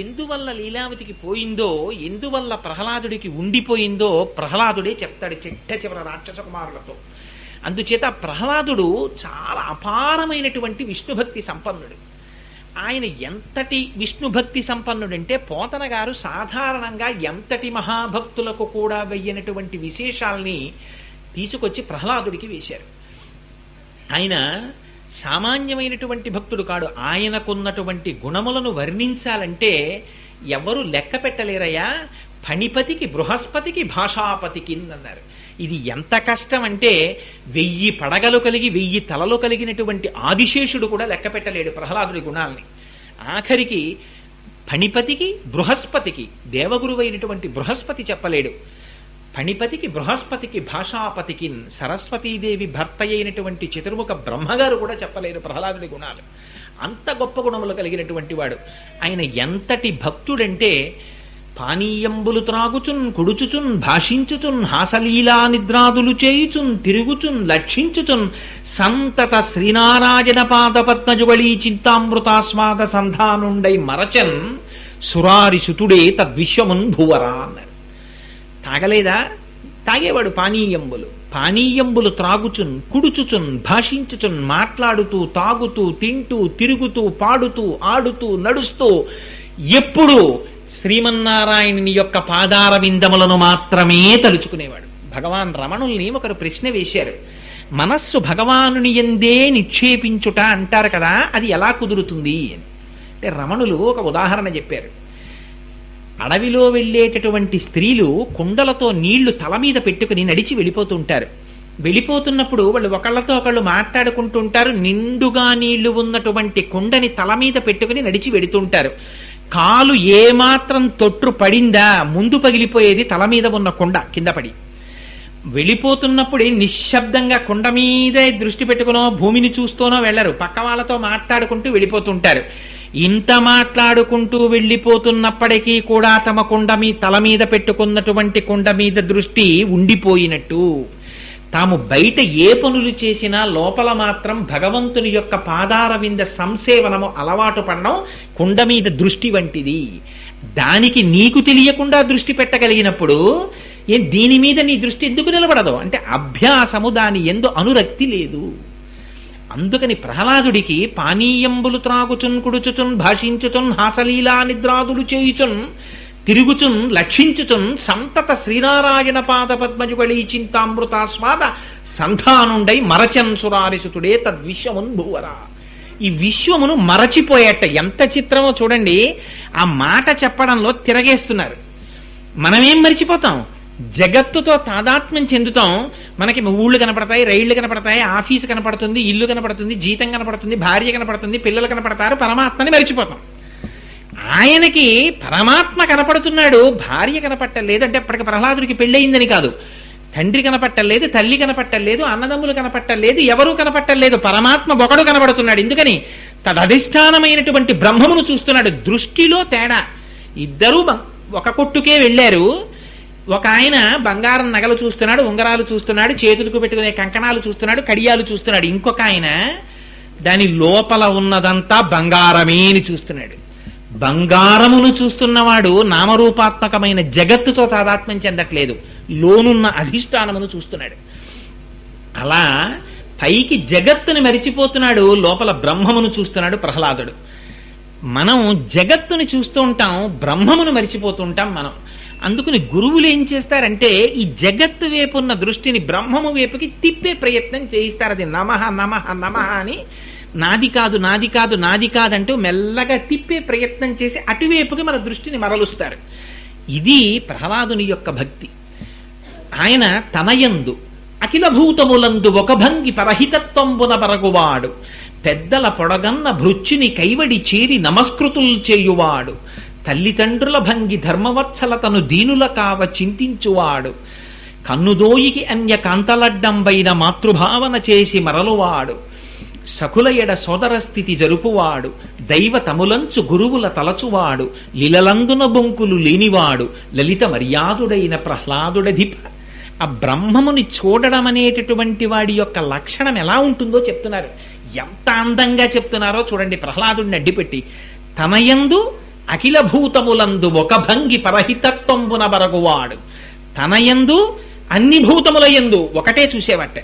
ఎందువల్ల లీలావతికి పోయిందో, ఎందువల్ల ప్రహ్లాదుడికి ఉండిపోయిందో ప్రహ్లాదుడే చెప్తాడు చిట్ట చివర రాక్షస కుమారులతో. అందుచేత ప్రహ్లాదుడు చాలా అపారమైనటువంటి విష్ణుభక్తి సంపన్నుడు. ఆయన ఎంతటి విష్ణుభక్తి సంపన్నుడంటే పోతన గారు సాధారణంగా ఎంతటి మహాభక్తులకు కూడా వెయ్యనటువంటి విశేషాల్ని తీసుకొచ్చి ప్రహ్లాదుడికి వేశారు. ఆయన సామాన్యమైనటువంటి భక్తుడు కాడు. ఆయనకున్నటువంటి గుణములను వర్ణించాలంటే ఎవరు లెక్క పెట్టలేరయ్యా. ఫణిపతికి బృహస్పతికి భాషాపతికి అన్నారు. ఇది ఎంత కష్టం అంటే 1000 పడగలు కలిగి 1000 తలలు కలిగినటువంటి ఆదిశేషుడు కూడా లెక్క పెట్టలేడు ప్రహ్లాదుడి గుణాల్ని. ఆఖరికి ఫణిపతికి బృహస్పతికి, దేవగురువైనటువంటి బృహస్పతి చెప్పలేడు. ఫణిపతికి బృహస్పతికి భాషాపతికి, సరస్వతీదేవి భర్త అయినటువంటి చతుర్ముఖ బ్రహ్మగారు కూడా చెప్పలేరు ప్రహ్లాదుడి గుణాలు. అంత గొప్ప గుణములు కలిగినటువంటి వాడు. ఆయన ఎంతటి భక్తుడంటే పానీయంబులు త్రాగుచున్, కుడుచుచున్, భాషించుచున్, హాసలీలా నిద్రాదులు చేయుచున్, తిరుగుచున్, లక్షించుచున్, సంతత శ్రీనారాయణ పాదపద్మజుగళీ చింతామృతాస్వాద సంధానుండై మరచన్ సురారి సుతుడే తద్విశ్వమున్ భువరా అన్నారు. తాగలేదా? తాగేవాడు పానీయంబులు. పానీయంబులు త్రాగుచున్, కుడుచుచున్, భాషించుచున్, మాట్లాడుతూ, తాగుతూ, తింటూ, తిరుగుతూ, పాడుతూ, ఆడుతూ, నడుస్తూ ఎప్పుడు శ్రీమన్నారాయణుని యొక్క పాదార విందములను మాత్రమే తలుచుకునేవాడు. భగవాన్ రమణుల్ని ఒకరు ప్రశ్న వేశారు. మనస్సు భగవానుని యందే నిక్షేపించుట అంటారు కదా, అది ఎలా కుదురుతుంది అని. అంటే రమణులు ఒక ఉదాహరణ చెప్పారు. అడవిలో వెళ్ళేటటువంటి స్త్రీలు కుండలతో నీళ్లు తల మీద పెట్టుకుని నడిచి వెళ్ళిపోతుంటారు. వెళ్ళిపోతున్నప్పుడు వాళ్ళు ఒకళ్ళతో ఒకళ్ళు మాట్లాడుకుంటుంటారు. నిండుగా నీళ్లు ఉన్నటువంటి కుండని తల మీద పెట్టుకుని నడిచి వెడుతుంటారు. కాలు ఏమాత్రం తొట్టు పడిందా ముందు పగిలిపోయేది తల మీద ఉన్న కొండ కింద పడి. వెళ్ళిపోతున్నప్పుడే నిశ్శబ్దంగా కొండ మీదే దృష్టి పెట్టుకునో భూమిని చూస్తూనో వెళ్ళరు, పక్క వాళ్ళతో మాట్లాడుకుంటూ వెళ్ళిపోతుంటారు. ఇంత మాట్లాడుకుంటూ వెళ్ళిపోతున్నప్పటికీ కూడా తమ తల మీద పెట్టుకున్నటువంటి కొండ మీద దృష్టి ఉండిపోయినట్టు, తాము బయట ఏ పనులు చేసినా లోపల మాత్రం భగవంతుని యొక్క పాదార వింద సంసేవనము అలవాటు పడడం కొండ మీద దృష్టి వంటిది. దానికి నీకు తెలియకుండా దృష్టి పెట్టగలిగినప్పుడు దీని మీద నీ దృష్టి ఎందుకు నిలబడదు అంటే అభ్యాసము దాని యందు అనురక్తి లేదు. అందుకని ప్రహ్లాదుడికి పానీయంబులు త్రాగుచున్ కుడుచుచున్ భాషించుచున్ హాసలీలా నిద్రాదులు చేయుచున్ తిరుగుచున్ లక్షించుచున్ సంతత శ్రీనారాయణ పాద పద్మజుగళీ చింతామృతాస్వాద సంధానుండై మరచన్ సురారిసుతుడే తద్విశ్వమున్ భూవరా. ఈ విశ్వమును మరచిపోయేట ఎంత చిత్రమో చూడండి. ఆ మాట చెప్పడంలో తిరగేస్తున్నారు. మనమేం మరిచిపోతాం? జగత్తుతో తాదాత్మ్యం చెందుతాం. మనకి ఊళ్ళు కనపడతాయి, రైళ్లు కనపడతాయి, ఆఫీసు కనపడుతుంది, ఇల్లు కనపడుతుంది, జీతం కనపడుతుంది, భార్య కనపడుతుంది, పిల్లలు కనపడతారు, పరమాత్మని మరిచిపోతాం. ఆయనకి పరమాత్మ కనపడుతున్నాడు, భార్య కనపట్టలేదు. అంటే అప్పటికి ప్రహ్లాదుడికి పెళ్ళయిందని కాదు, తండ్రి కనపట్టలేదు, తల్లి కనపట్టలేదు, అన్నదమ్ములు కనపట్టలేదు, ఎవరూ కనపట్టలేదు, పరమాత్మ ఒకడు కనబడుతున్నాడు. ఎందుకని? తదధిష్టానమైనటువంటి బ్రహ్మమును చూస్తున్నాడు. దృష్టిలో తేడా. ఇద్దరూ ఒక కొట్టుకే వెళ్ళారు. ఒక ఆయన బంగారం నగలు చూస్తున్నాడు, ఉంగరాలు చూస్తున్నాడు, చేతులకు పెట్టుకునే కంకణాలు చూస్తున్నాడు, కడియాలు చూస్తున్నాడు. ఇంకొక ఆయన దాని లోపల ఉన్నదంతా బంగారమే అని చూస్తున్నాడు. బంగారమును చూస్తున్నవాడు నామరూపాత్మకమైన జగత్తుతో తాదాత్మ్యం చెందట్లేదు, లోనున్న అధిష్టానమును చూస్తున్నాడు. అలా పైకి జగత్తుని మరిచిపోతున్నాడు, లోపల బ్రహ్మమును చూస్తున్నాడు ప్రహ్లాదుడు. మనం జగత్తుని చూస్తూ ఉంటాం, బ్రహ్మమును మరిచిపోతూ ఉంటాం మనం. అందుకని గురువులు ఏం చేస్తారంటే ఈ జగత్తు వైపు ఉన్న దృష్టిని బ్రహ్మము వైపుకి తిప్పే ప్రయత్నం చేయిస్తారు. అది నమః నమః నమః అని, నాది కాదు నాది కాదు నాది కాదంటూ మెల్లగా తిప్పే ప్రయత్నం చేసి అటువైపుకి మన దృష్టిని మరలుస్తారు. ఇది ప్రహ్లాదుని యొక్క భక్తి. ఆయన తనయందు అఖిల భూతములందు ఒక భంగి పరహితత్వంబున బరగువాడు, పెద్దల పొడగన్న భృత్యుని కైవడి చేరి నమస్కృతులు చేయువాడు, తల్లిదండ్రుల భంగి ధర్మవత్సలతను దీనుల కావ చింతించువాడు, కన్నుదోయికి అన్య కాంతలడ్డంబైన మాతృభావన చేసి మరలువాడు, సకుల ఎడ సోదర స్థితి జరుపువాడు, దైవ తములంచు గురువుల తలచువాడు, లీలలందున బొంకులు లేనివాడు, లలిత మర్యాదుడైన ప్రహ్లాదుడధిప. ఆ బ్రహ్మముని చూడడం అనేటటువంటి వాడి యొక్క లక్షణం ఎలా ఉంటుందో చెప్తున్నారు. ఎంత అందంగా చెప్తున్నారో చూడండి. ప్రహ్లాదుడిని అడ్డిపెట్టి తనయందు అఖిల భూతములందు ఒక భంగి పరహితత్వంబున బరగువాడు, తనయందు అన్ని భూతముల యందు ఒకటే చూసేవట్ట.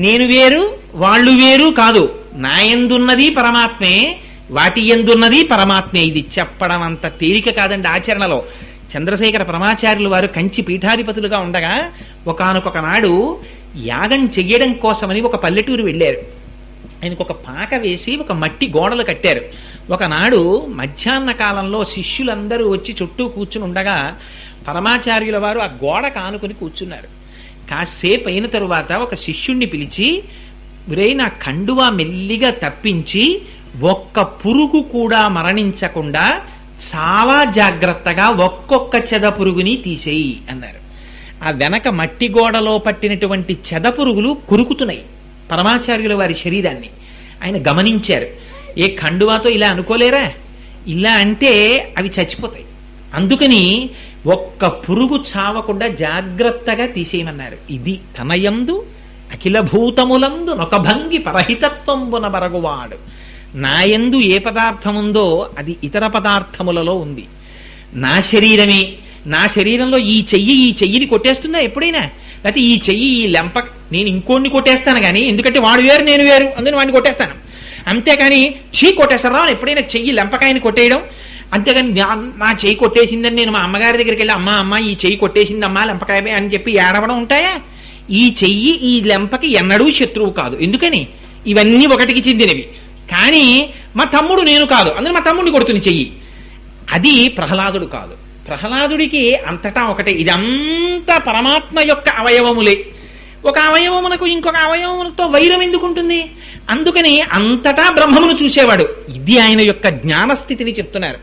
నేను వేరు వాళ్ళు వేరు కాదు, నా యందున్నది పరమాత్మే, వాటి యందున్నది పరమాత్మే. ఇది చెప్పడం అంత తేలిక కాదండి ఆచరణలో. చంద్రశేఖర పరమాచార్యులు వారు కంచి పీఠాధిపతులుగా ఉండగా ఒకానొక నాడు యాగం చెయ్యడం కోసమని ఒక పల్లెటూరు వెళ్ళారు. ఆయనకు ఒక పాక వేసి ఒక మట్టి గోడలు కట్టారు. ఒకనాడు మధ్యాహ్న కాలంలో శిష్యులందరూ వచ్చి చుట్టూ కూర్చుని ఉండగా పరమాచార్యుల వారు ఆ గోడ కానుకొని కూర్చున్నారు. కాసేపు అయిన తరువాత ఒక శిష్యుణ్ణి పిలిచి, నా కండువా మెల్లిగా తప్పించి ఒక్క పురుగు కూడా మరణించకుండా చాలా జాగ్రత్తగా ఒక్కొక్క చెద పురుగుని తీసేయి అన్నారు. ఆ వెనక మట్టి గోడలో పట్టినటువంటి చెద పురుగులు కురుకుతున్నాయి పరమాచార్యుల వారి శరీరాన్ని. ఆయన గమనించారు. ఏ కండువాతో ఇలా అనుకోలేరా, ఇలా అంటే అవి చచ్చిపోతాయి, అందుకని ఒక్క పురుగు చావకుండా జాగ్రత్తగా తీసేయమన్నారు. ఇది తనయందు అఖిల భూతములందు నొక భంగి పరహితత్వంబున బరగువాడు. నాయందు ఏ పదార్థముందో అది ఇతర పదార్థములలో ఉంది. నా శరీరమే, నా శరీరంలో ఈ చెయ్యిని కొట్టేస్తుందా ఎప్పుడైనా? లేకపోతే ఈ చెయ్యి ఈ లెంప నేను ఇంకోడిని కొట్టేస్తాను కానీ, ఎందుకంటే వాడు వేరు నేను వేరు, అందుకని వాడిని కొట్టేస్తాను. అంతేకాని కొట్టేస్తారా ఎప్పుడైనా చెయ్యి లెంపకాయని కొట్టేయడం, అంతేగాని నా చెయ్యి కొట్టేసిందని నేను మా అమ్మగారి దగ్గరికి వెళ్ళి అమ్మ ఈ చెయ్యి కొట్టేసిందమ్మా లెంపకాయ అని చెప్పి ఏడవడం ఉంటాయా? ఈ చెయ్యి ఈ లెంపకి ఎన్నడూ శత్రువు కాదు. ఎందుకని? ఇవన్నీ ఒకటికి చెందినవి. కానీ మా తమ్ముడు నేను కాదు, అందుకని మా తమ్ముడిని కొడుతుంది చెయ్యి. అది ప్రహ్లాదుడు కాదు. ప్రహ్లాదుడికి అంతటా ఒకటే, ఇదంతా పరమాత్మ యొక్క అవయవములే. ఒక అవయవమునకు ఇంకొక అవయవములతో వైరం ఎందుకుంటుంది? అందుకని అంతటా బ్రహ్మమును చూసేవాడు. ఇది ఆయన యొక్క జ్ఞానస్థితిని చెప్తున్నారు.